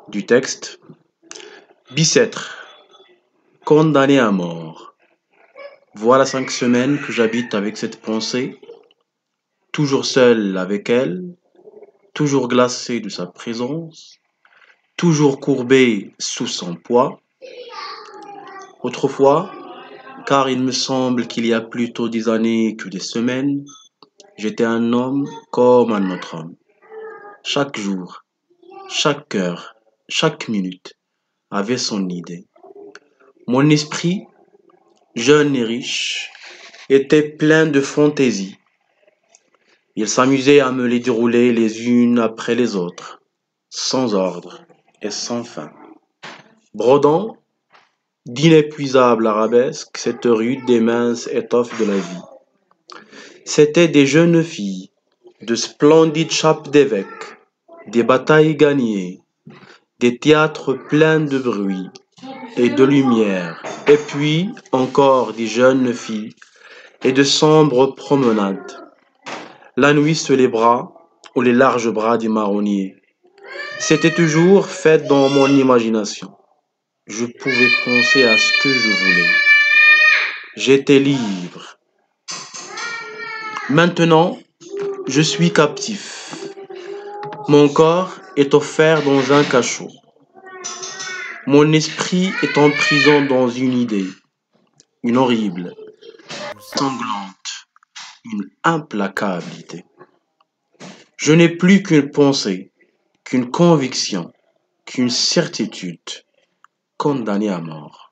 Du texte. Bicêtre, condamné à mort. Voilà 5 semaines que j'habite avec cette pensée, toujours seul avec elle, toujours glacé de sa présence, toujours courbé sous son poids. Autrefois, car il me semble qu'il y a plutôt des années que des semaines, j'étais un homme comme un autre homme. Chaque jour, chaque heure, chaque minute avait son idée. Mon esprit, jeune et riche, était plein de fantaisies. Il s'amusait à me les dérouler les unes après les autres, sans ordre et sans fin, brodant d'inépuisables arabesques cette rude et mince étoffe de la vie. C'étaient des jeunes filles, de splendides chapes d'évêques, des batailles gagnées, des théâtres pleins de bruit et de lumière, et puis encore des jeunes filles et de sombres promenades. La nuit sur les bras ou les larges bras des marronniers. C'était toujours fait dans mon imagination. Je pouvais penser à ce que je voulais. J'étais libre. Maintenant, je suis captif. Mon corps est offert dans un cachot. Mon esprit est en prison dans une idée, une horrible, sanglante, une implacable idée. Je n'ai plus qu'une pensée, qu'une conviction, qu'une certitude, condamnée à mort.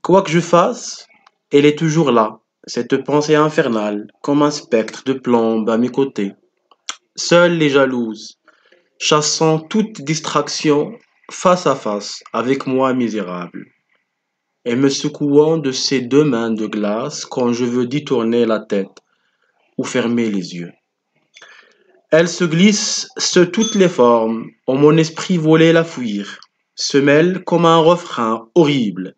Quoi que je fasse, elle est toujours là, cette pensée infernale, comme un spectre de plomb à mes côtés. Seules les jalouses, chassant toute distraction, face à face avec moi misérable, et me secouant de ses 2 mains de glace quand je veux détourner la tête ou fermer les yeux. Elle se glisse sur toutes les formes, où mon esprit volait la fuir, se mêle comme un refrain horrible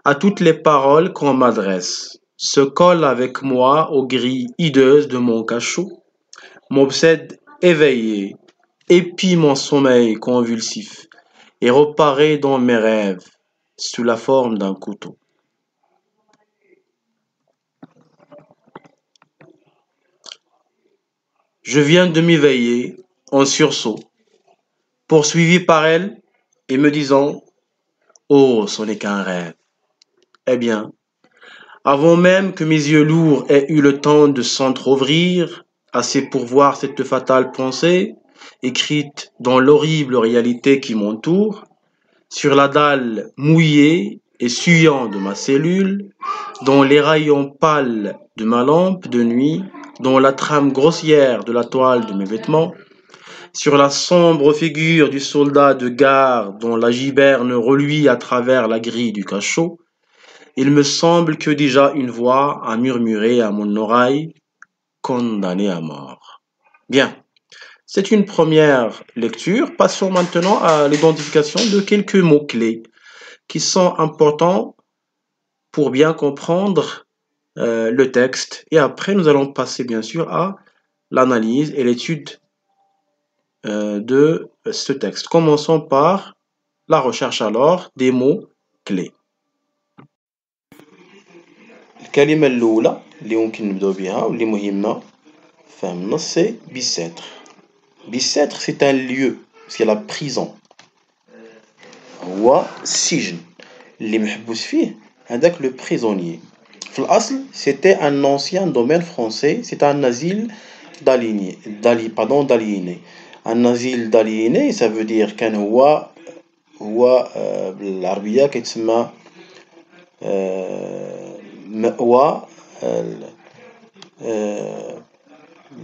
à toutes les paroles qu'on m'adresse, se colle avec moi aux grilles hideuses de mon cachot, m'obsède éveillé, épie mon sommeil convulsif et reparaît dans mes rêves sous la forme d'un couteau. Je viens de m'éveiller en sursaut, poursuivi par elle et me disant « Oh, ce n'est qu'un rêve ». Eh bien, avant même que mes yeux lourds aient eu le temps de s'entr'ouvrir, assez pour voir cette fatale pensée, écrite dans l'horrible réalité qui m'entoure, sur la dalle mouillée et suyant de ma cellule, dans les rayons pâles de ma lampe de nuit, dans la trame grossière de la toile de mes vêtements, sur la sombre figure du soldat de gare dont la giberne reluit à travers la grille du cachot, il me semble que déjà une voix a murmuré à mon oreille, condamné à mort. Bien, c'est une première lecture. Passons maintenant à l'identification de quelques mots-clés qui sont importants pour bien comprendre le texte. Et après, nous allons passer bien sûr à l'analyse et l'étude de ce texte. Commençons par la recherche alors des mots-clés. الكلمة الأولى اللي ممكن نبداو بها واللي مهمة فهم النص سي بيساتر. بيساتر سي ان ليو سي لا بريزون، هو السجن اللي محبوس فيه هذاك لو بريزونيي. في الأصل سيتي ان أونسيان دومين فرونسي، سيتي ان أزيل دالييني. ان أزيل دالييني سا فو دير كان هو بالعربية كيتسمى مأوى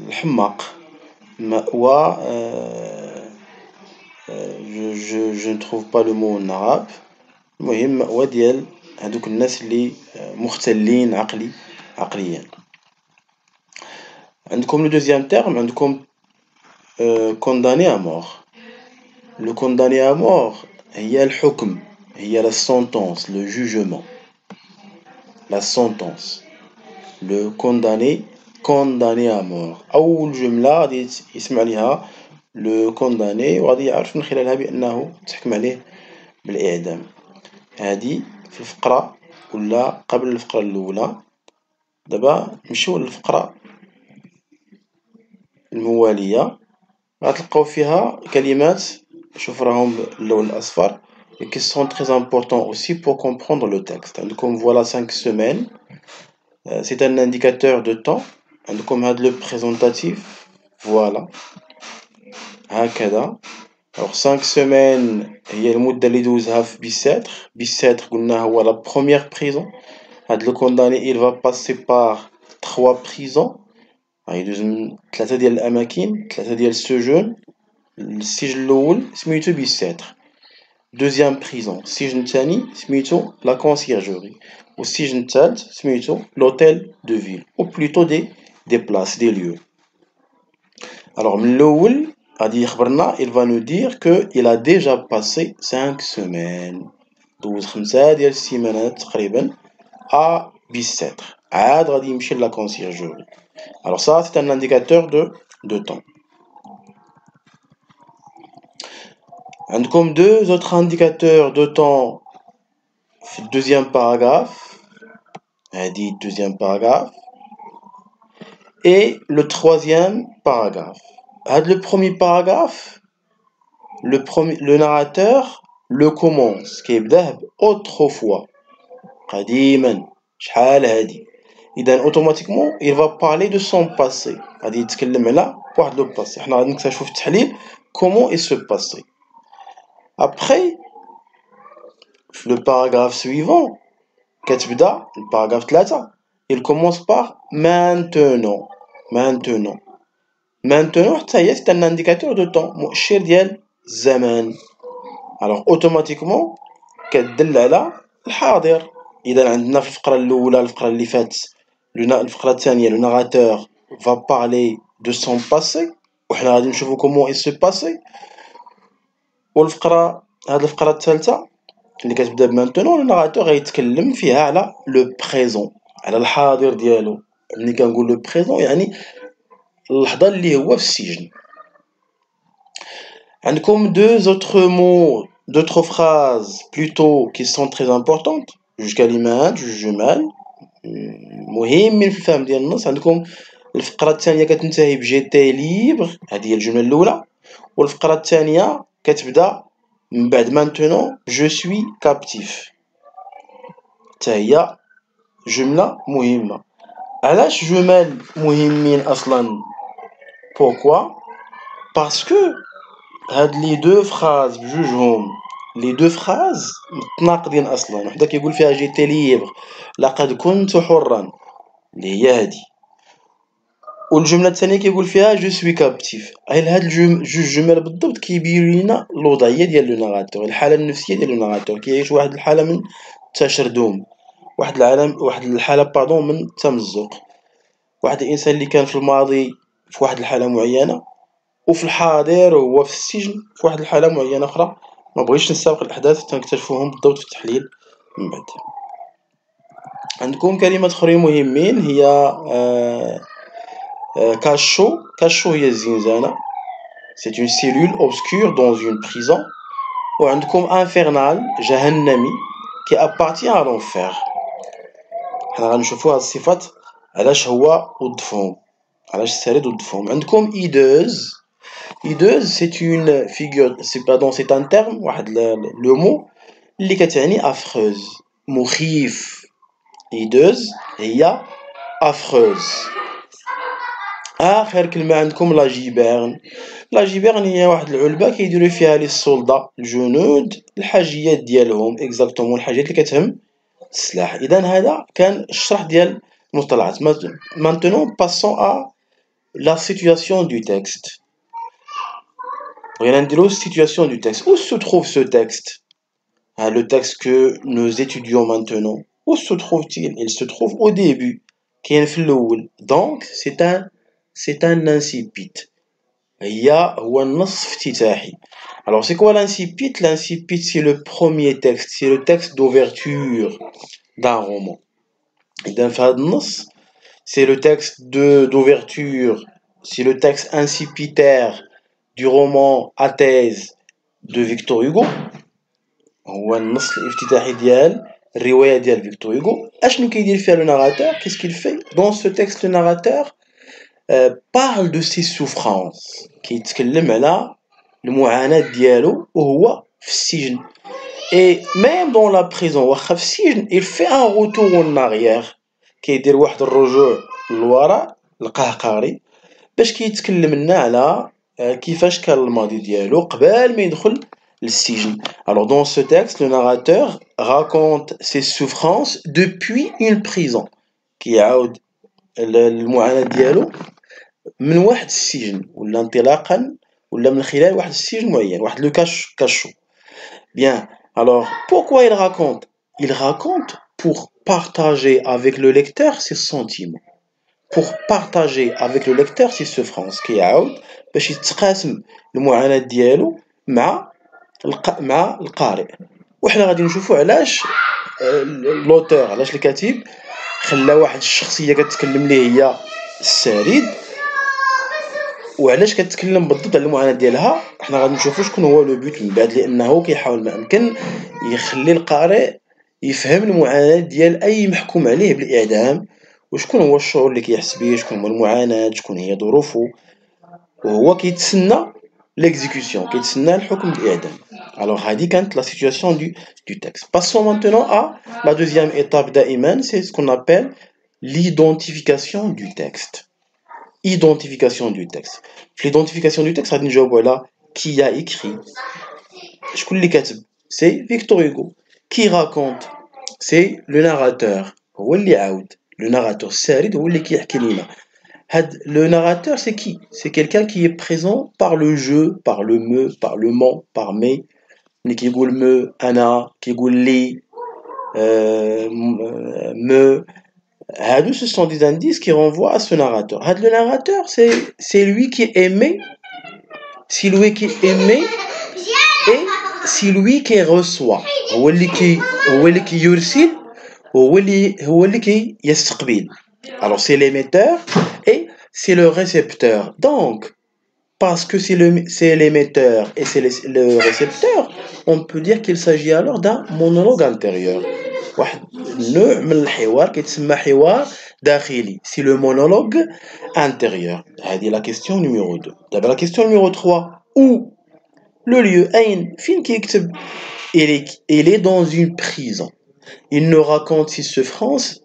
الحماق، مأوى je ne trouve pas le mot en arabe. المهم مأوى ديال هادوك الناس اللي مختلين عقليا. عندكم لو دوزيام تيرم، عندكم condamné à mort. Le condamné à mort هي الحكم، هي la sentence, le jugement. La sentence, le condamné à mort. أول جملة غادي يسمع ليها لو كونداني وغادي يعرف من خلالها بأنه تحكم عليه بالإعدام. هادي في الفقرة ولا قبل الفقرة الأولى. دابا نمشيو للفقرة الموالية، غتلقاو فيها كلمات، شوف راهم باللون الأصفر qui sont très importants aussi pour comprendre le texte. عندكم voilà 5 semaines. C'est un indicateur de temps. عندكم هاد le présentatif. Voilà. هكذا. Alors 5 semaines هي المدة اللي دوزها في بيساتر. بيساتر قلنا هو la première prison. هاد le condamné il va passer par 3 prisons. يدوز من 3 ديال الأماكن، 3 ديال السجون. السجن الأول سميتو بيساتر. Deuxième prison, السجن الثاني سميتو la conciergerie. والسجن الثالث سميتو l'hôtel de ville. Ou plutôt des places, des lieux. Alors من الأول غادي يخبرنا il va nous dire que il a déjà passé 5 semaines. دوز 5 ديال السيمانات تقريبا à بيساتر. عاد غادي يمشي la conciergerie. Alors ça c'est un indicateur de temps. عندكم deux autres indicateurs de temps في deuxième paragraphe. هادي deuxième paragraphe. Et le troisième paragraphe. Le premier paragraphe, le narrateur le commence كيبداه autrefois. قديما شحال هادي. إذا automatiquement il va parler de son passé. غادي يتكلم على واحد لو باسي. حنا غادي نكتشفوا في التحليل comment il se passait. Après, le paragraphe suivant, كتبدا الباراغراف 3, il commence par maintenant. Maintenant. Maintenant حتى هي c'est un indicateur de temps, مؤشر ديال الزمان. Alors automatiquement كتدل على الحاضر. إذا عندنا في الفقرة الأولى الفقرة اللي فاتت الفقرة الثانية le narrateur va parler de son passé وحنا غادي نشوفو comment il se passait. والفقرة هاد الفقرة الثالثة اللي كتبدا بمانتونون الناراتور غيتكلم فيها على لو بريزون، على الحاضر ديالو. ملي كنقول لو بريزون يعني اللحظة اللي هو في السجن. عندكم d'autres phrases plutôt qui sont très importantes، جوج كلمات جوج جمل مهمين في الفهم ديال النص. عندكم الفقرة الثانية كتنتهي بجيتي ليبر، هذه هي الجملة الأولى، والفقرة الثانية كتبدا من بعد maintenant je suis captif. حتى هي جملة مهمة. علاش جمل مهمين أصلا؟ pourquoi؟ parce que هاد لي دو فراز بجوجهم لي دو فراز متناقضين أصلا. وحدة كيقول فيها جيتي ليبر لقد كنت حرا اللي هي هادي، والجملة الثانية كيقول فيها جو سوي كابتيف. هاد جوج جمل بالضبط كيبينوا لينا الوضعية ديال لو ناراتور، الحالة النفسية ديال لو ناراتور. كيعيش واحد الحالة من التشردم، واحد الحالة من التمزق. واحد الإنسان اللي كان في الماضي في واحد الحالة معينة، وفي الحاضر هو في السجن في واحد الحالة معينة أخرى. ما بغيتش نسابق الأحداث تنكتشفوهم بالضبط في التحليل من بعد. عندكم كلمات أخرين مهمين هي كاشو. كاشو هي الزنزانة. C'est une cellule obscure dans une prison. وعندكم infernal جهنمي qui appartient à l'enfer. حنا غنشوفوا هاد الصفات علاش هو وظفهم، علاش السريد وظفهم. عندكم hideuse. hideuse c'est une figure c'est un terme واحد le mot اللي كتعني affreuse مخيف. hideuse هي affreuse. اخر كلمه عندكم لا جيبرن. لا جيبرن هي واحد العلبه كيديروا فيها لي السولدا الجنود الحاجيات ديالهم اكزاكتومون الحاجات اللي كتهم السلاح. اذا هذا كان الشرح ديال المصطلحات. maintenant passons à la situation du texte. بغينا نديرو situation du texte. Où se trouve ce texte? Le texte que nous étudions maintenant, où se trouve-t-il? Il se trouve au début كاين في الاول. donc c'est un incipit. هو النص افتتاحي. Alors c'est quoi l'incipit? L'incipit c'est le premier texte, c'est le texte d'ouverture d'un roman. إذا في هذا النص c'est le texte d'ouverture, c'est le texte incipitaire du roman Athèse de Victor Hugo. هو النص الافتتاحي ديال الرواية ديال فيكتور هوغو. اشنو كيدير فيها لو ناراتور؟ Qu'est-ce qu'il fait dans ce texte? Le narrateur parle de ses souffrances, كيتكلم على المعاناة ديالو وهو في السجن. Et même dans la prison واخا في السجن il fait un retour en arrière, كيدير واحد الرجوع للوراء القهقري باش كيتكلم لنا على كيفاش كان الماضي ديالو قبل ما يدخل للسجن. Alors dans ce texte le narrateur raconte ses souffrances depuis une prison, كيعاود المعاناة ديالو من واحد السجن ولا انطلاقا ولا من خلال واحد السجن معين واحد لو كاشو. Bien, alors pourquoi il raconte? Il raconte pour partager avec le lecteur ses sentiments, pour partager avec le lecteur ses souffrances, كيعاود باش يتقاسم المعاناة ديالو مع القارئ. وحنا غادي نشوفوا علاش لوتور، علاش الكاتب خلى واحد الشخصية كتكلم ليه هي السريد وعلاش كتكلم بالضبط على المعاناة ديالها. حنا غادي نشوفوا شكون هو لو بوت من بعد، لانه كيحاول ما امكن يخلي القارئ يفهم المعاناة ديال اي محكوم عليه بالاعدام، وشكون هو الشعور اللي كيحس به، شكون هو المعاناة، شكون هي ظروفه، وهو كيتسنى l'exécution, كيتسنى الحكم بالاعدام. Alors هذه كانت la situation du texte. Passons maintenant à la deuxième étape d'Ayman, c'est ce qu'on appelle l'identification du texte. Identification du texte. L'identification du texte غادي نجاوبوا على qui a écrit. شكون اللي كاتب؟ C'est Victor Hugo. Qui raconte? C'est le narrateur. هو اللي عاود. Le narrateur السارد هو اللي كيحكي لنا. Le narrateur, c'est qui? C'est quelqu'un qui est présent par le je, par le me, par le mon, par mes. Qui يقول me, أنا, qui يقول لي, me. Ce sont des indices qui renvoient à ce narrateur. Le narrateur, c'est lui qui est aimé, c'est lui qui est aimé et c'est lui qui reçoit. هو اللي كي يرسل هو اللي كي يستقبل. Alors c'est l'émetteur et c'est le récepteur. Donc, parce que c'est l'émetteur et c'est le récepteur, on peut dire qu'il s'agit alors d'un monologue intérieur. واحد النوع من الحوار كيتسمى حوار داخلي. C'est le monologue intérieur. هذه la question numéro 2. D'abord la question numéro 3. Où? Le lieu. أين؟ فين كيكتب؟ Il est dans une prison. Il nous raconte ses souffrances,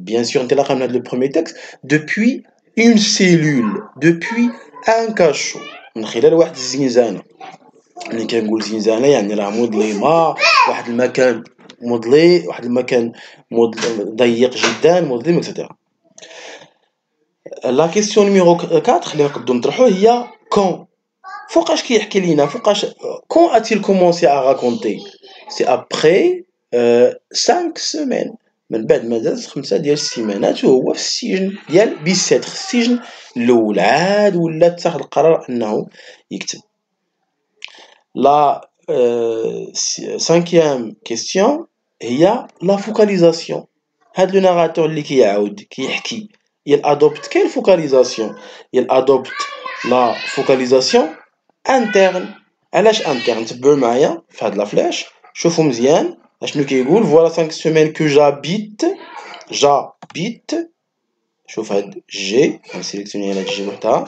bien sûr, le premier texte, depuis une cellule, depuis un cachot. من خلال واحد الزنزانة. ملي كنقول زنزانة يعني راه مظلمة، واحد المكان مظلي، واحد المكان ضيق جدا، مظلم، etc. لا كيسيون نيميرو 4 اللي نقدروا نطرحوه هي كون. فوقاش كيحكي لينا؟ فوقاش كون a-t-il commencé à raconter? C'est après 5 semaines. من بعد ما داز 5 ديال السيمانات وهو في السجن ديال بيسيتر، السجن الاول. عاد ولا اتخذ القرار انه يكتب. لا cinquième question هي لا فوكاليزاسيون. هاد لو ناراتور اللي كيعاود كيحكي il adopte quelle focalisation? Il adopte la focalisation interne. علاش interne؟ تبعوا معايا في هاد لا فلاش، شوفوا مزيان اشنو كيقول. Voilà 5 semaines que j'habite. شوف هاد جي غنسيليكسيوني هاد جي وحدها،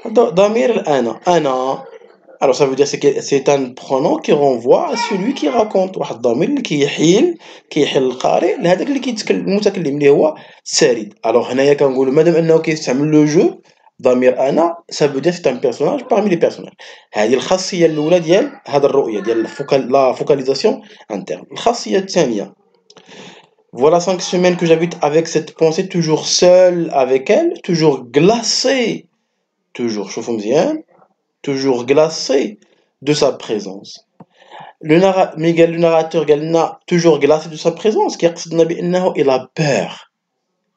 ضمير انا. Alors ça veut dire c'est un pronom qui renvoie à celui qui raconte. واحد الضمير اللي كيحيل القارئ لهذاك اللي كيتكلم المتكلم اللي هو السارد. Alors هنايا كنقولوا مادام انه كيستعمل لو جو ضمير انا، ça veut dire c'est un personnage parmi les personnages. هذه الخاصيه الاولى ديال هذه الرؤيه ديال لا فوكاليزاسيون interne. الخاصيه الثانيه Voilà 5 semaines que j'habite avec cette pensée, toujours seule avec elle, toujours glacée, toujours, شوفوا مزيان, toujours glacée de sa présence. Le narrateur قال لنا toujours glacé de sa présence, كيقصدنا بأنه il a peur.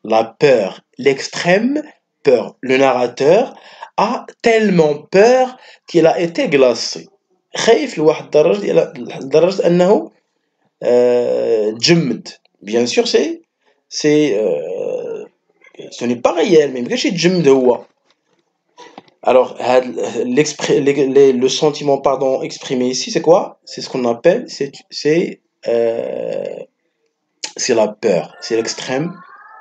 La peur, l'extrême peur. Le narrateur a tellement peur qu'il a été glacé. خايف لواحد الدرجة لدرجة أنه تجمد. Bien sûr, ce n'est pas réel, mais مابقاش يتجمد هو. Alors, le sentiment, pardon, exprimé ici, c'est quoi? C'est ce qu'on appelle, c'est la peur, c'est l'extrême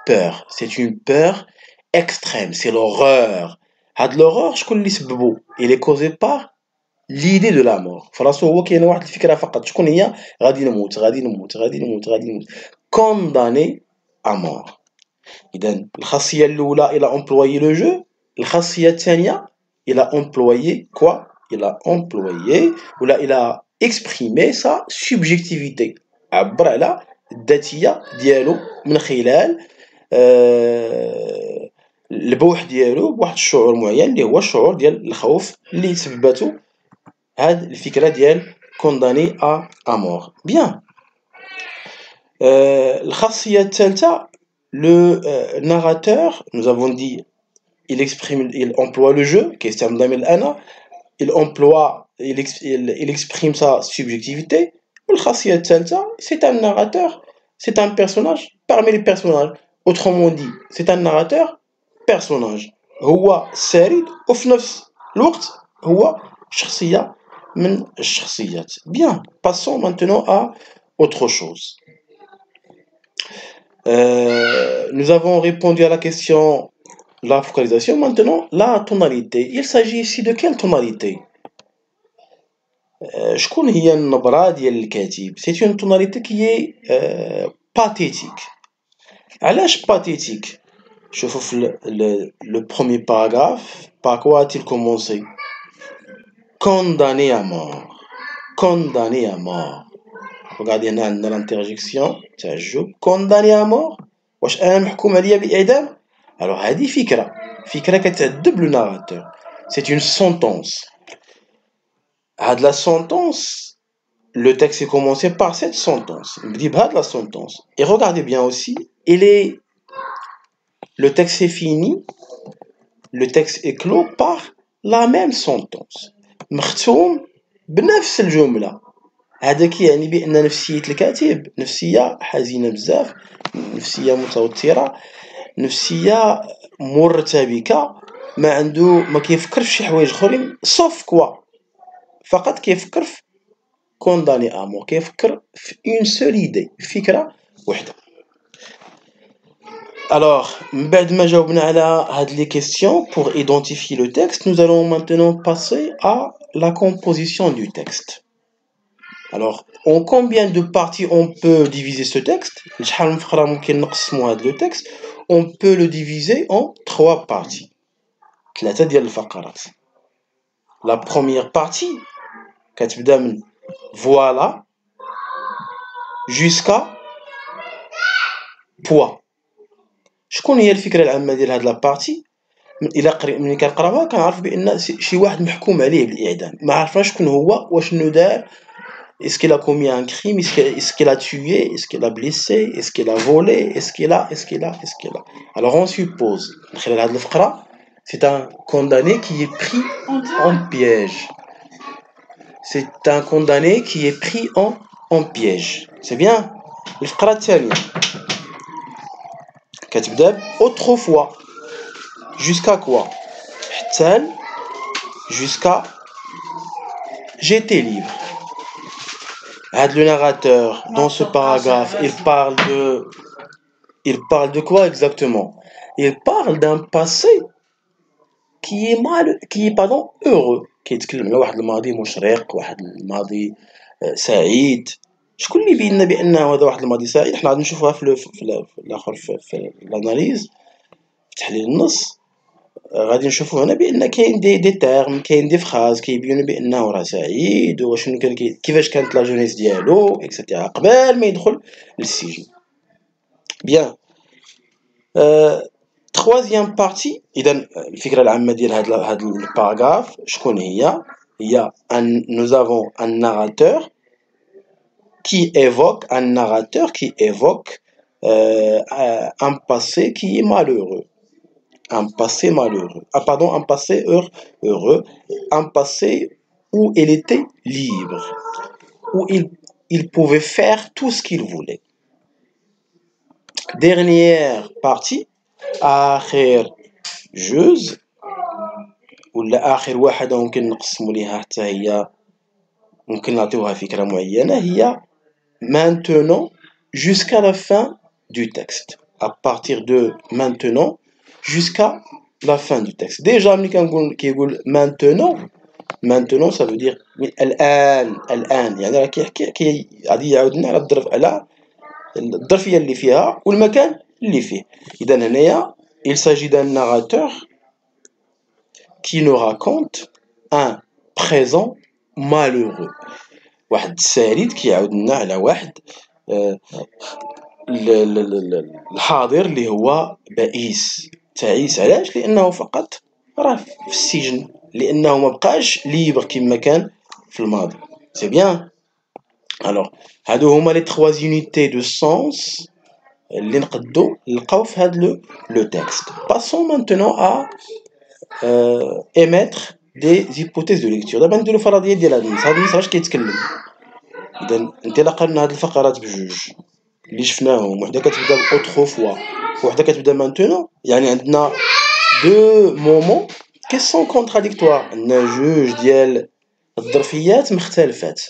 peur. C'est une peur extrême, c'est l'horreur. L'horreur, شكون اللي سببو؟ Il est causé par l'idée de la mort. فراسو هو كاين واحد الفكرة فقط، شكون هي؟ غادي نموت غادي نموت غادي نموت غادي نموت. Condamné à mort. إذا الخاصية الأولى il a employé le jeu. الخاصية الثانية il a employé quoi? Il a employé ou là il a exprimé sa subjectivité. عبر على الذاتية ديالو من خلال البوح ديالو بواحد الشعور معين اللي هو الشعور ديال الخوف اللي سبباتو هاد الفكرة ديال condamné à mort. Bien. الخاصية الثالثة le narrateur, nous avons dit il emploie le jeu il exprime sa subjectivité. الخاصية الثالثة c'est un narrateur, c'est un personnage parmi les personnages. Autrement dit, c'est un narrateur personnage هو سارد وفي نفس الوقت هو شخصية من الشخصيات. Bien, passons maintenant à autre chose. Nous avons répondu à la question la focalisation. Maintenant, la tonalité. Il s'agit ici de quelle tonalité? شكون هي النبرة ديال الكاتب؟ C'est une tonalité qui est pathétique. علاش pathétique؟ شوفوا في le premier paragraphe, par quoi a-t-il commencé? Condamné à mort. Condamné à mort. Regardez هنا عندنا l'interjection تاع الجوب. Condamné à mort. واش أنا محكوم عليا بالإعدام؟ Alors هذه فكرة كتعذب le narrateur. C'est une sentence. هاد la sentence, le texte est commencé par cette sentence. بدي بهاد la sentence. Et regardez bien aussi, le texte est fini, le texte est clos par la même sentence. مختوم بنفس الجملة. هذا كيعني بأن نفسية الكاتب نفسية حزينة بزاف، نفسية متوترة، نفسية مرتبكة، ما كيفكرش في شي حوايج اخرين صوف كوا، فقط كيفكر في كونداني امور، كيفكر في اون سول ايدي، فكرة وحدة. Alors, من بعد ما جاوبنا على هاد les questions pour identifier le texte, nous allons maintenant passer à la composition du texte. Alors, en combien de parties on peut diviser ce texte? شحال من فقرة ممكن نقسموا هاد le texte? On peut le diviser en 3 parties. 3 ديال الفقرات. La première partie كتبدا من voilà jusqu'à poids. شكون هي الفكرة العامة ديال هاد لابارتي؟ ملي كنقراوها كنعرف بأن شي واحد محكوم عليه بالإعدام، ما عرفناش شكون هو، واشنو دار، est-ce qu'il a commis un crime, est-ce qu'il a tué, est-ce qu'il a blessé, est-ce qu'il a volé, est-ce qu'il a. Alors on suppose, من خلال هاد الفقرة، c'est un condamné qui est pris en piège. C'est un condamné qui est pris en piège. C'est bien. الفقرة الثانية كتبدا autrefois jusqu'à quoi? حتى jusqu'à j'étais libre. Le narrateur dans ce paragraphe il parle de quoi exactement? Il parle d'un passé qui est heureux. كيتكلم على واحد الماضي مشرق، واحد الماضي سعيد. شكون اللي بينا بانه هذا واحد الماضي سعيد؟ حنا غادي نشوفوها في الاخر في الاناليز، في تحليل النص. غادي نشوفوا هنا بان كاين دي تيرم، كاين دي فراز كيبينوا بانه راه سعيد، وشنو كان كيفاش كانت لا جونيس ديالو اكسيتيرا قبل ما يدخل للسجن. بيان. troisième partie، اذا الفكره العامه ديال هذا الباراغراف شكون هي؟ nous avons un narrateur qui évoque un passé qui est malheureux. Un passé malheureux. Un passé heureux. Un passé où il était libre. Où il pouvait faire tout ce qu'il voulait. Dernière partie. آخر جزء ولا آخر واحدة ممكن نقسمو ليها حتى هي ممكن نعطيوها فكرة معينة، هي maintenant jusqu'à la fin du texte. À partir de maintenant jusqu'à la fin du texte. Déjà ملي كيقول maintenant ça veut dire الآن يعني راه كيحكي غادي يعاود لنا على الظرفية اللي فيها والمكان اللي فيه. إذا هنايا il s'agit d'un narrateur qui nous raconte un présent malheureux. واحد السارد كيعاود لنا على واحد الحاضر اللي هو بئيس تعيس. علاش؟ لأنه فقط راه في السجن، لأنه مبقاش ليبر كما كان في الماضي. سي بيان. الوغ هادو هما لي 3 زونيتي دو سونس اللي نقدو نلقاو في هاد لو تكست. باسون مانتونون ا émettre des hypothèses de lecture. دابا نديرو فرضيات ديال هاد النص. هاد النص واش كيتكلم؟ إذا انطلاقا من هاد الفقرات بجوج اللي شفناهم، وحده كتبدا اوتروفوا وحده كتبدا مانتونون، يعني عندنا دو مومون كي سون كونتراديكتوار. عندنا جوج ديال الظرفيات مختلفات،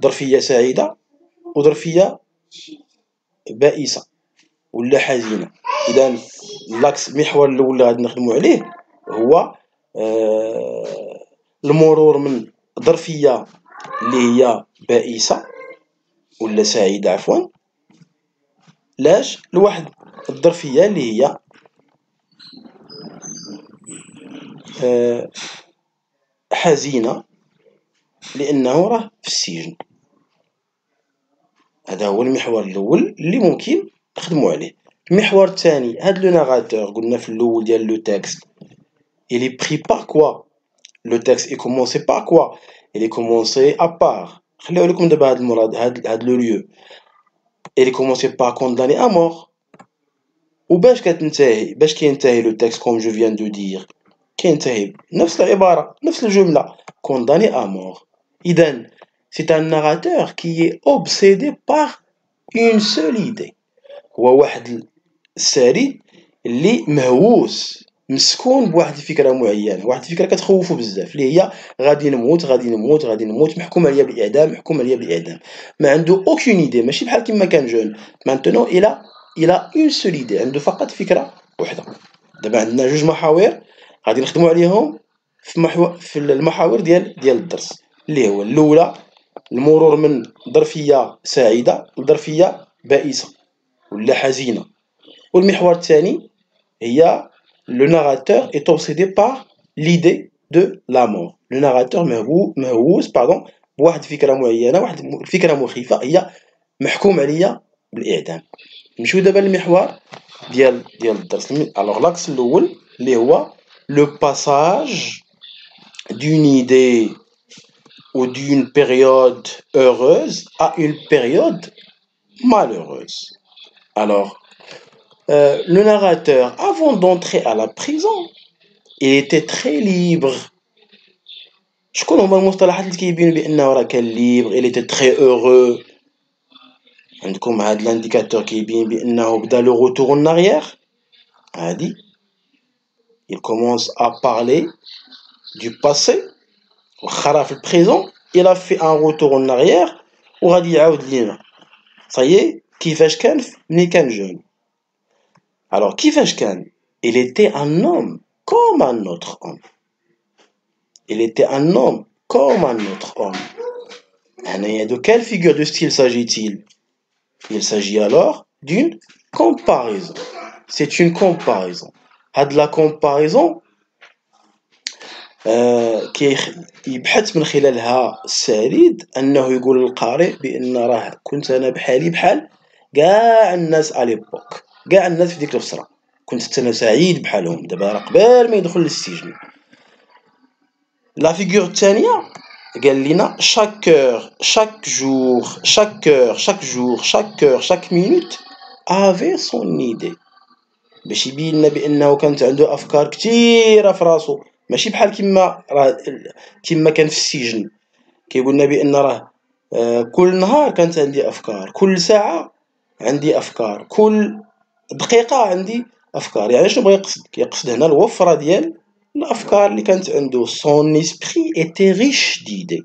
ظرفيه سعيده وظرفيه بائسه ولا حزينه. اذا لاكس المحور الاول اللي غادي نخدموا عليه هو المرور من ظرفيه اللي هي بائسه ولا سعيده عفوا لاش لواحد الظرفيه اللي هي حزينه لانه راه في السجن. هذا هو المحور الاول اللي ممكن نخدموا عليه. المحور الثاني، هاد لو ناراتور قلنا في الاول ديال لو تكست il est pris par quoi. Le texte est commencé par quoi. Il est commencé à part. خليو لكم دابا هاد المراد هاد لو ليو. il est commencé par condamner à mort. وباش كتنتهي، باش كينتهي لو تكست كوم جو فيان دو دير، كينتهي نفس العبارة نفس الجملة condamné à mort. إذا c'est un narrateur qui est obsédé par une seule idée. هو واحد السارد اللي مهووس مسكون بواحد الفكره معينه، واحد الفكره كتخوفو بزاف اللي هي غادي نموت غادي نموت غادي نموت، محكوم عليا بالاعدام محكوم عليا بالاعدام. ما عنده اوكين ايدي، ماشي بحال كيما كان جون. مانتونو الى اون سول ايدي، عنده فقط فكره وحده. دابا عندنا جوج محاور غادي نخدموا عليهم في المحاور ديال الدرس، اللي هو الاولى المرور من ظرفيه سعيده لظرفيه بائسه ولا حزينه، والمحور الثاني هي le narrateur est obsédé par l'idée de la mort. Le narrateur مهووس بواحد الفكره معينه، واحد الفكره مخيفه هي محكوم عليا بالاعدام. نمشيو دابا للمحور ديال الدرس. الوغ لاكس الاول اللي هو le passage d'une idée ou d'une période heureuse à une période malheureuse. Alors le narrateur, avant d'entrer à la prison, il était très libre. شكون هما المصطلحات اللي كيبينوا بانه راه كان libre؟ il était très heureux. عندكم هاد الانديكاتور كيبين بانه بدا لو retour en arrière. هادي il commence à parler du passé واخا راه في البريزون il a fait un retour en arrière وغادي يعاود لينا صايي كيفاش كان ملي كان جون. Alors, كيفاش كان؟ il était un homme comme un autre homme. Il était un homme comme un autre homme. De quelle figure de style s'agit-il? Il s'agit alors d'une comparaison. C'est une comparaison. هاد la comparaison يبحث من خلالها السارد أنه يقول للقارئ بأن راه كنت أنا بحالي بحال كاع الناس أليبوك، كاع الناس في ديك الفترة كنت انا سعيد بحالهم. دابا راه قبل ما يدخل للسجن. لا فيغور الثانيه قال لنا chaque heure chaque jour chaque heure chaque jour chaque heure chaque minute avait son idée، باش يبين لنا بانه كانت عنده افكار كثيره في راسو، ماشي بحال كيما كان في السجن. كيقول لنا بان راه كل نهار كانت عندي افكار، كل ساعه عندي افكار، كل دقيقه عندي افكار. يعني شنو بغا يقصد؟ كيقصد هنا الوفره ديال الافكار اللي كانت عنده. son esprit était riche d'idées.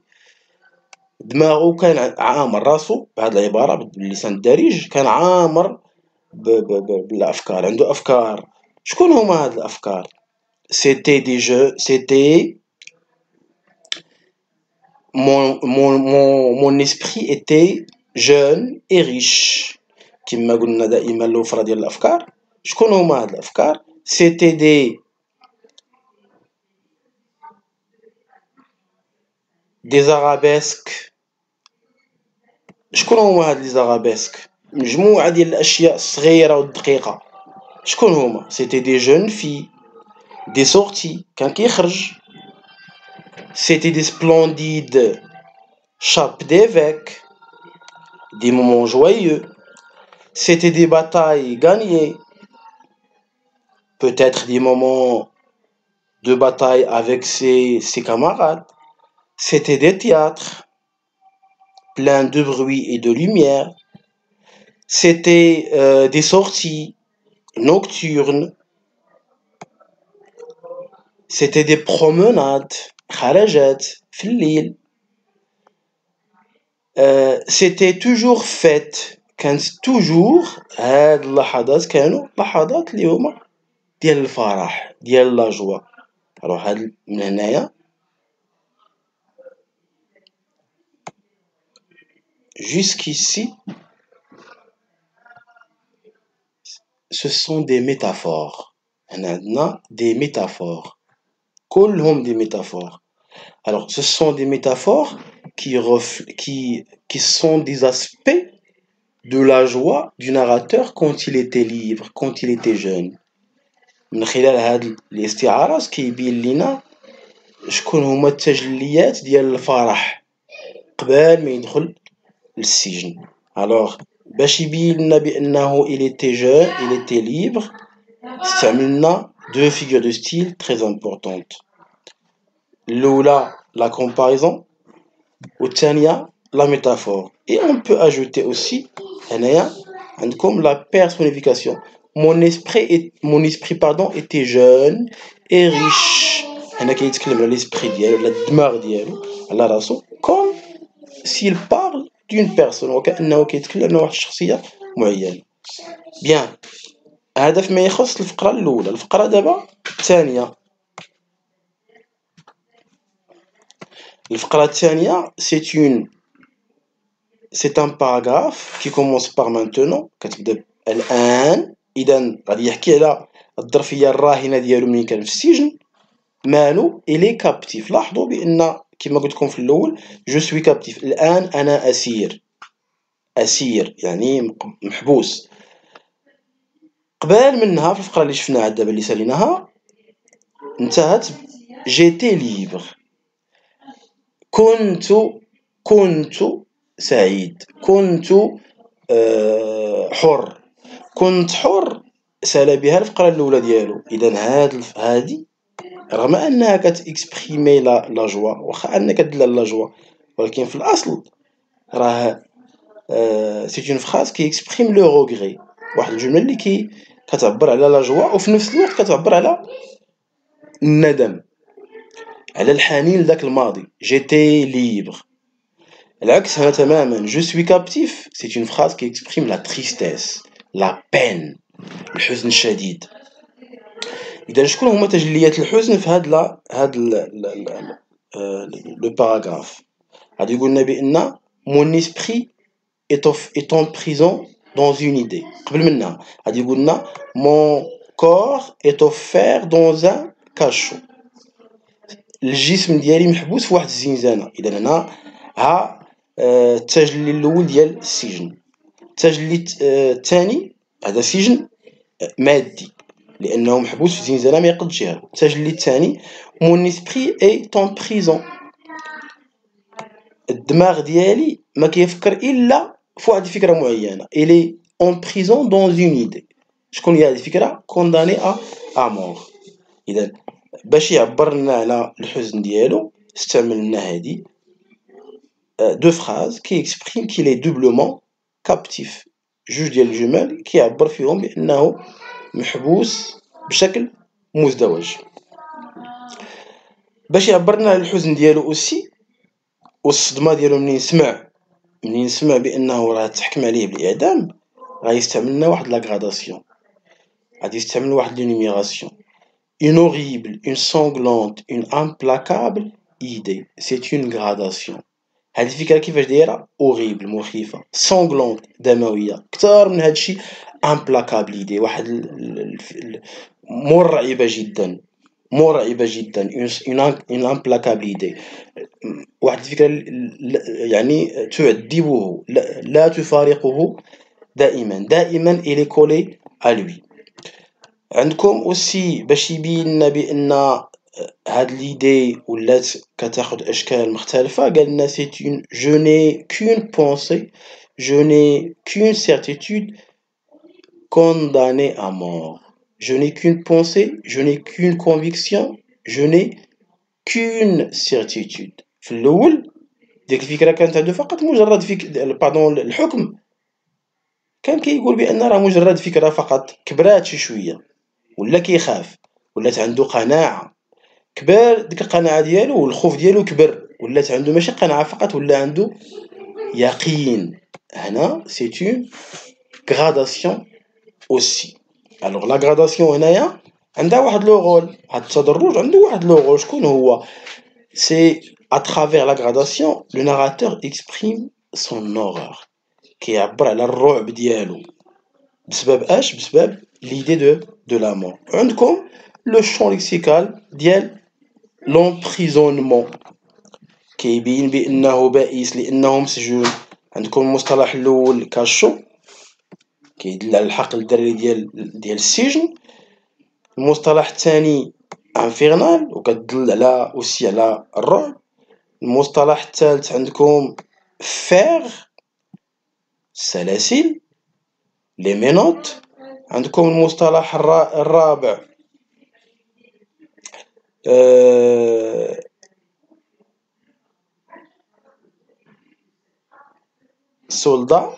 دماغه كان عامر، راسو بهذه العباره باللسان الدارج كان عامر بالافكار، عنده افكار. شكون هما هاد الافكار؟ c'était des jeux، c'était mon esprit était jeune et riche. كما قلنا دائما الوفرة ديال الافكار. شكون هما هاد الافكار؟ c'était des arabesques. شكون هما هاد لي زارابيسك؟ مجموعة ديال الاشياء الصغيرة والدقيقة. شكون هما؟ c'était des jeunes filles، des sorties كان كيخرج. c'était des splendides chapes d'évêque، des moments joyeux. c'était des batailles gagnées، peut-être des moments de bataille avec ses camarades. c'était des théâtres pleins de bruit et de lumière. c'était des sorties nocturnes. c'était des promenades خرجات في الليل. c'était toujours fête، كانت toujours هاد اللحظات كانوا لحظات اللي هما ديال الفرح ديال لا جوا. alors هاد من هنايا jusqu'ici ce sont des métaphores. هنا عندنا des métaphores، كلهم des métaphores. alors ce sont des métaphores qui sont des aspects de la joie du narrateur quand il était libre، quand il était jeune. من خلال هاد الاستعارات كيبين لنا شكون هما التجليات ديال الفرح قبل ما يدخل للسجن. alors باش يبين لنا بانه il était jeune، il était libre، استعملنا deux figures de style très importantes. الاولى la comparaison والثانيه la métaphore. et on peut ajouter aussi هنايا عندكم la personnification. mon esprit pardon était jeune et riche. هنا كيتكلم على l'esprit ديالو، على الدماغ ديالو، على راسو، comme s'il parle d'une personne، وكأنه كيتكلم على واحد الشخصية معينة. bien هذا فيما يخص الفقرة الأولى. الفقرة دابا الثانية. الفقرة الثانية c'est un paragraphe qui commence par maintenant، كتبدا الآن. إذا غادي يحكي على الظرفية الراهنة ديالو ملي كان في السجن. مالو إلي كابتيف. لاحظوا بأن كما قلت لكم في الأول جو سوي كابتيف، الآن أنا أسير. أسير يعني محبوس. قبل منها في الفقرة اللي شفناها دابا اللي ساليناها انتهت جيتي ليبر، كنت سعيد، كنت حر، كنت حر. سال بها الفقرة الأولى ديالو. إذا هادي رغم أنها كتإكسبريمي لا جوا، واخا أنها كدل لا جوا، ولكن في الأصل راه سي اون فراز كي إكسبريم لو روغري، واحد الجملة اللي كتعبر على لا جوا وفي نفس الوقت كتعبر على الندم، على الحنين لذاك الماضي. جيتي ليبر. العكس هنا تماما. جو سوي كابتيف سي اون فراز كي إكسبريم لا تريستيس، لا بين، الحزن الشديد. إذا شكون هما تجليات الحزن في هاد لو باراغراف؟ غادي يقولنا بأن mon esprit est en prison dans une idée. قبل منها غادي يقولنا mon corps est offert dans un cachot. الجسم ديالي محبوس في واحد الزنزانة. إذا هنا ها التجلي الأول ديال السجن. التجلي الثاني هذا سجن مادي لأنه محبوس في زنزانة ما يقدش يهرب. التجلي الثاني mon esprit est en prison، الدماغ ديالي ما كيفكر إلا في واحد الفكرة معينة. il est en prison dans une idée. شكون هي هذه الفكرة؟ condamné à mort. إذا باش يعبر لنا على الحزن ديالو استعمل لنا هذه دو فراز كي اكسبريم كي لي دوبلومون كابتيف، جوج ديال الجمل كيعبر فيهم بأنه محبوس بشكل مزدوج. باش يعبر لنا على الحزن ديالو اوسي والصدمه ديالو منين سمع بانه راه تحكم عليه بالاعدام، غيستعمل لنا واحد لا غراداسيون، غادي يستعمل واحد لونيميراسيون. Une horrible, une sanglante, une implacable idée. C'est une gradation. هاد الفكرة كيفاش دايرة؟ horrible مخيفة، sanglante دموية، كتار من هادشي implacable idée، واحد مرعبة جدا، مرعبة جدا، une implacable idée، واحد الفكرة يعني تعذبه، لا تفارقه دائما، دائما il est collé à lui. عندكم اوسي باش يبين لنا بان هاد ليدي ولات كتاخد اشكال مختلفه، قال لنا سي اون je n'ai qu'une pensée, je n'ai qu'une certitude condamnée à mort. Je n'ai qu'une pensée, je n'ai qu'une conviction, je n'ai qu'une certitude. في الاول ديك الفكره كانت عنده فقط مجرد باردون الحكم كان كيقول بان راه مجرد فكره فقط، كبرات شي شويه ولا كيخاف، ولات عنده قناعة، كبر ديك القناعة ديالو والخوف ديالو كبر، ولات عنده ماشي قناعة فقط، ولا عنده يقين. هنا سي اون غراداسيون اوسي. الوغ لا غراداسيون هنايا عندها واحد لو رول، هاد التدرج عنده واحد لو رول، شكون هو؟ سي à travers la gradation le narrateur exprime son horreur، كيعبر على الرعب ديالو بسبب اش؟ بسبب l'idée de la mort. عندكم لو champ lexical ديال l'emprisonnement كيبين بانه بائس لانه مسجون. عندكم المصطلح الاول كاشو كيدل على الحق الدري ديال السجن. المصطلح الثاني انفيرنال وكتدل على اوسي على الرعب. المصطلح الثالث عندكم فيغ السلاسل لي مينوت. عندكم المصطلح الرابع soldat.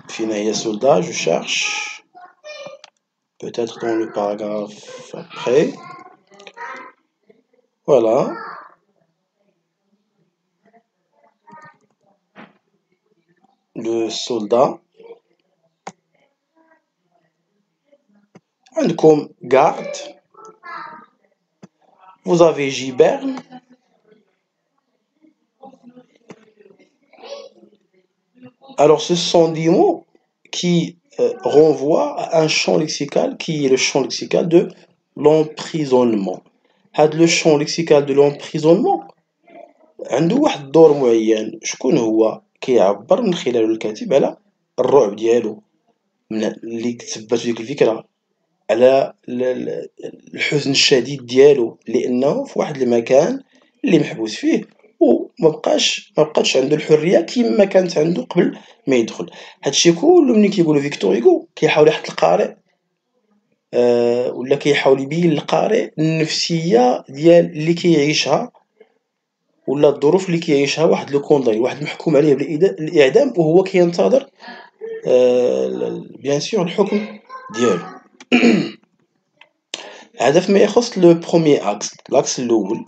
فين هي soldat? Je cherche peut-être dans le paragraphe après. Voilà. Le soldat. عندكم garde. Vous avez giberne. Alors ce sont des mots qui renvoient à un champ lexical qui est le champ lexical de l'emprisonnement. هاد le champ lexical de l'emprisonnement عنده واحد الدور معين، شكون هو؟ كيعبر من خلاله الكاتب على الرعب ديالو من اللي تثبت ديك الفكره، على الحزن الشديد ديالو لانه في واحد المكان اللي محبوس فيه وما بقاتش عنده الحريه كما كانت عنده قبل ما يدخل. هادشي كله ملي كيقولوا فيكتور هيغو كيحاول يحط القارئ ولا كيحاول يبين للقارئ النفسيه ديال اللي كيعيشها ولا الظروف اللي كيعيشها واحد لو كونداي، واحد محكوم عليه بالاعدام وهو كينتظر بيان سور الحكم ديالو. هذا فيما يخص لو بروميي اكس الاول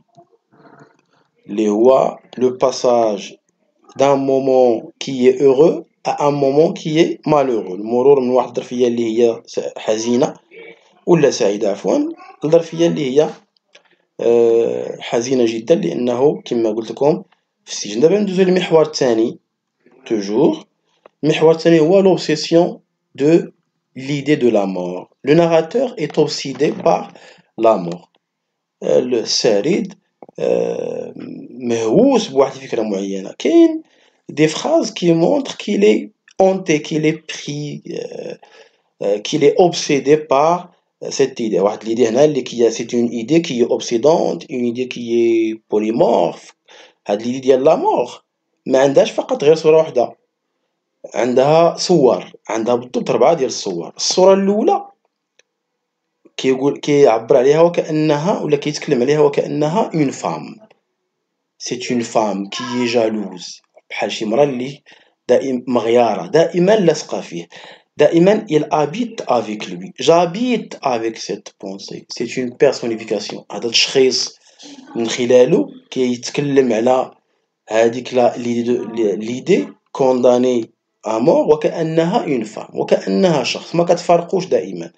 اللي هو لو باساج d'un moment qui est heureux à un moment qui est malheureux، المرور من واحد الظرفيه اللي هي حزينه ولا سعيده عفوا الظرفيه اللي هي حزينه جدا لانه كما قلت لكم في السجن. دابا ندوزو للمحور الثاني توجور. المحور الثاني هو l'obsession de l'idée de la mort. Le narrateur est obsédé par la mort. السارد مهووس بواحد الفكره معينه. كاين des phrases qui montrent qu'il est hanté, qu'il est pris, qu'il est obsédé par cette idée. واحد l'idée هنا اللي c'est une idée qui est obsédante, une idée qui est polymorphe. هاد l'idée ديال la mort ما عندهاش فقط غير صوره واحده، عندها صور، عندها بالضبط 4 ديال الصور. الصوره الاولى كيعبر عليها وكانها ولا كيتكلم عليها وكانها une femme. C'est une femme qui est jalouse، بحال شي مرا اللي دائما مغياره دائما لاصقه فيه. دائما il habite avec lui. J'habite avec cette pensée. C'est une personnification. هذا التشخيص من خلاله كيتكلم على هذيك l'idée condamnée à mort وكأنها une femme وكأنها شخص ما كتفرقوش دائما.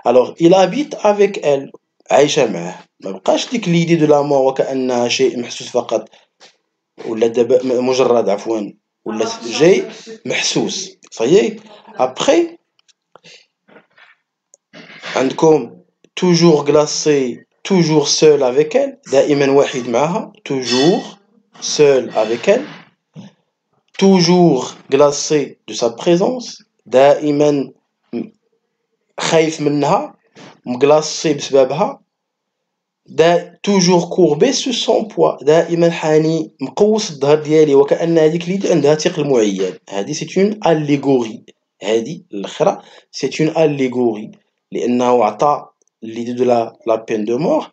Alors il habite avec elle عايشة معاه ما بقاش ديك l'idée de la mort وكأنها شيء محسوس فقط ولا دابا مجرد عفوا ولا شيء محسوس. صحيح. Après عندكم toujours glacé toujours seul avec elle دائما وحيد معها toujours seul avec elle toujours glacé de sa présence دائما خايف منها مغلاصي بسببها toujours courbé sous son poids دائما حاني مقوس الظهر ديالي وكأن هذيك اللي عندها ثقل معين. هذه c'est une allégorie. هذه الاخرى c'est une allégorie لانه عطى l'idée de la peine de mort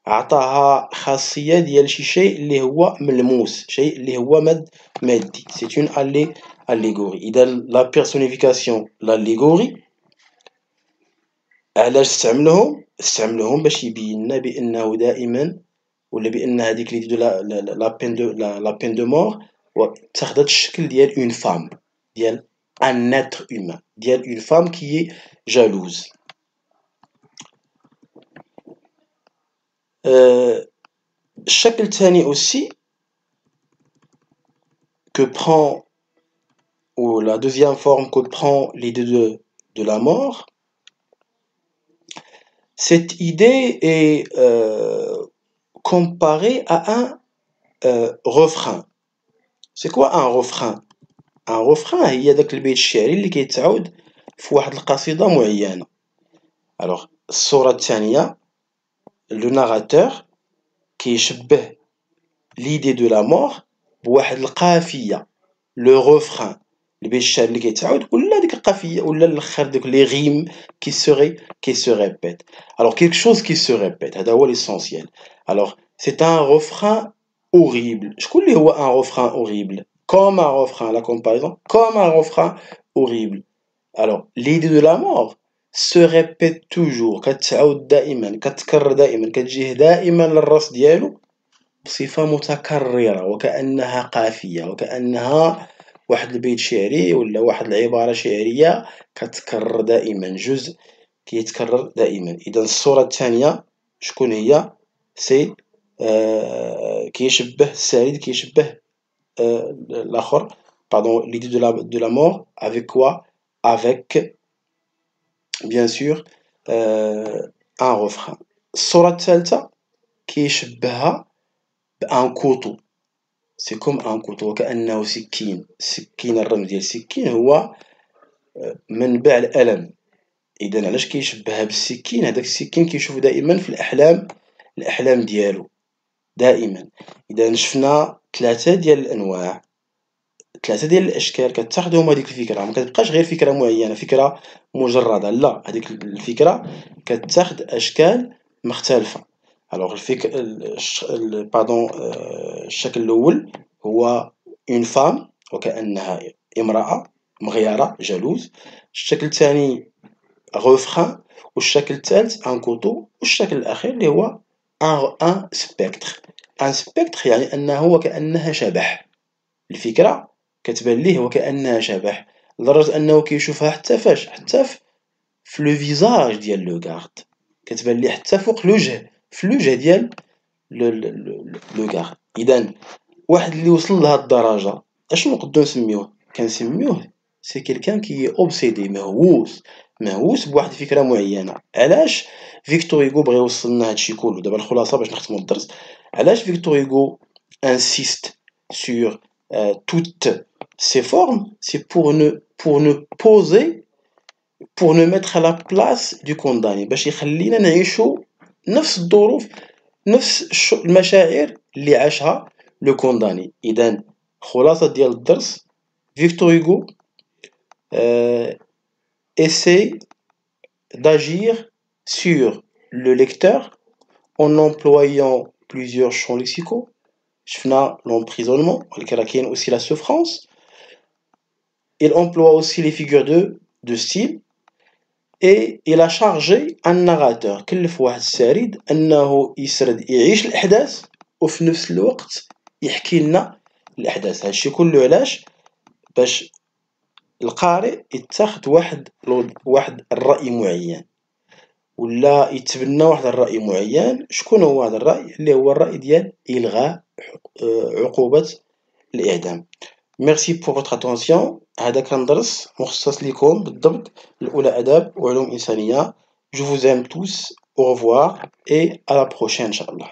عطاها خاصية ديال شي شيء اللي هو ملموس شيء اللي هو مادي. c'est une allégorie. إذا la personnification l'allégorie علاش استعملهم باش يبين لنا بانه دائما ولا بان هذيك لي دو لا بين دو مور تاخذت الشكل ديال اون فام ديال ان اتر هومان ديال اون فام كي جالوز. الشكل الثاني aussi que prend ou la deuxième forme que prend l'idée de la mort. Cette idée est comparée à un refrain. C'est quoi un refrain? Un refrain هي داك البيت الشعري اللي كيتعاود في واحد القصيدة معينة. Alors الصورة الثانية le narrateur كيشبه l'idée de la mort بواحد القافية le refrain البيت الشعري اللي كيتعاود ولا ديك القافية ولا الاخر ديك les rimes qui se répètent. Alors quelque chose qui se répète هذا هو l'essentiel. Alors c'est un refrain horrible. شكون اللي هو un refrain horrible? Comme un refrain, la comparaison, comme un refrain horrible. Alors l'idée de la mort se répète toujours كتعاود دائما كتكرر دائما كتجيه دائما للراس ديالو بصفة متكررة وكأنها قافية وكأنها واحد البيت شعري ولا واحد العبارة شعرية كتكرر دائما جزء كيتكرر دائما. إذا الصورة الثانية شكون هي؟ سي كيشبه السعيد كيشبه الآخر pardon l'idée de la mort avec quoi? Avec bien sûr un refrain. الصورة الثالثة كيشبهها بان كوطو. سي كوم ان كوطو وكأنه سكين. السكين الرمز ديال السكين هو منبع الألم. إذا علاش كيشبهها بالسكين؟ هذاك السكين كيشوف دائما في الأحلام ديالو دائما. إذا شفنا ثلاثة ديال الأنواع ثلاثة ديال الأشكال كتاخدهم هذيك الفكرة ما كتبقاش غير فكرة معينة فكرة مجردة لا هذيك الفكرة كتاخد أشكال مختلفة. alors الشكل الأول هو une femme وكأنها امرأة مغيرة جالوز. الشكل الثاني refrain والشكل الثالث un couteau والشكل الأخير اللي هو un spectre. un spectre يعني أنه وكأنها شبح. الفكرة كتبان ليه وكأنها شبح لدرجة أنه كيشوفها حتى فاش حتى في لو فيزاج ديال لو غارد كتبان ليه حتى فوق الوجه في الوجه ديال لو غارد. إذا واحد اللي وصل لهاد الدرجة اشنو نقدروا نسميوه؟ كنسميوه سي كيلكان كي اوبسيدي مهووس بواحد الفكرة معينة. علاش فيكتور هيغو بغى يوصل لنا هادشي كله؟ دابا الخلاصة باش نختموا الدرس. علاش فيكتور هيغو insiste sur toutes ces formes? C'est pour ne poser pour nous mettre à la place du condamné باش يخلينا نعيشوا نفس الظروف نفس المشاعر اللي عاشها لو كونداني. إذا خلاصة ديال الدرس فيكتور هيغو essaie d'agir sur le lecteur en employant plusieurs champs lexicaux. شفنا l'emprisonnement ولكن كاين aussi la souffrance. Il emploie aussi les figures de de style et il a chargé un narrateur كلف واحد السريد انه يسرد يعيش الاحداث وفي نفس الوقت يحكي لنا الاحداث. هادشي كله علاش؟ باش القارئ يتخذ واحد الرأي معين ولا يتبنى واحد الرأي معين. شكون هو هذا الرأي؟ اللي هو الرأي ديال إلغاء عقوبة الإعدام. ميرسي بور فوتر اتونسيون. هذا كان درس مخصص لكم بالضبط الأولى آداب وعلوم إنسانية. Je vous aime tous. Au revoir et à la prochaine, Inch'Allah.